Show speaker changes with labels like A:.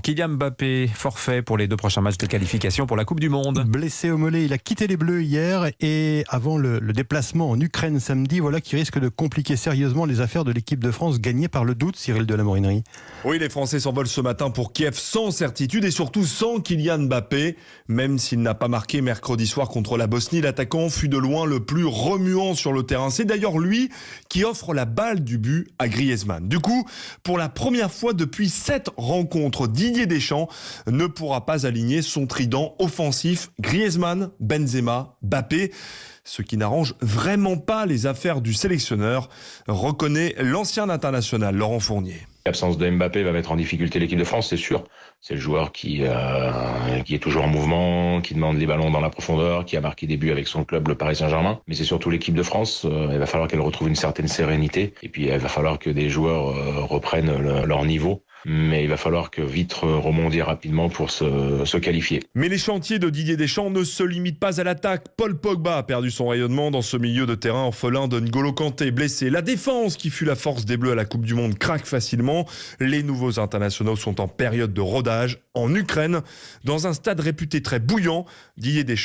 A: Kylian Mbappé, forfait pour les 2 prochains matchs de qualification pour la Coupe du Monde.
B: Blessé au mollet, il a quitté les Bleus hier et avant le déplacement en Ukraine samedi, voilà qui risque de compliquer sérieusement les affaires de l'équipe de France gagnée par le doute, Cyril de la Morinerie.
C: Oui, les Français s'envolent ce matin pour Kiev sans certitude et surtout sans Kylian Mbappé. Même s'il n'a pas marqué mercredi soir contre la Bosnie, l'attaquant fut de loin le plus remuant sur le terrain. C'est d'ailleurs lui qui offre la balle du but à Griezmann. Du coup, pour la première fois depuis 7 rencontres, Didier Deschamps ne pourra pas aligner son trident offensif Griezmann, Benzema, Mbappé. Ce qui n'arrange vraiment pas les affaires du sélectionneur, reconnaît l'ancien international Laurent Fournier.
D: L'absence de Mbappé va mettre en difficulté l'équipe de France, c'est sûr. C'est le joueur qui est toujours en mouvement, qui demande les ballons dans la profondeur, qui a marqué des buts avec son club, le Paris Saint-Germain. Mais c'est surtout l'équipe de France. Il va falloir qu'elle retrouve une certaine sérénité. Et puis, il va falloir que des joueurs reprennent leur niveau. Mais il va falloir que vite rebondir rapidement pour se qualifier.
C: Mais les chantiers de Didier Deschamps ne se limitent pas à l'attaque. Paul Pogba a perdu son rayonnement dans ce milieu de terrain orphelin de N'Golo Kanté, blessé. La défense, qui fut la force des Bleus à la Coupe du Monde, craque facilement. Les nouveaux internationaux sont en période de rodage en Ukraine, dans un stade réputé très bouillant. Didier Deschamps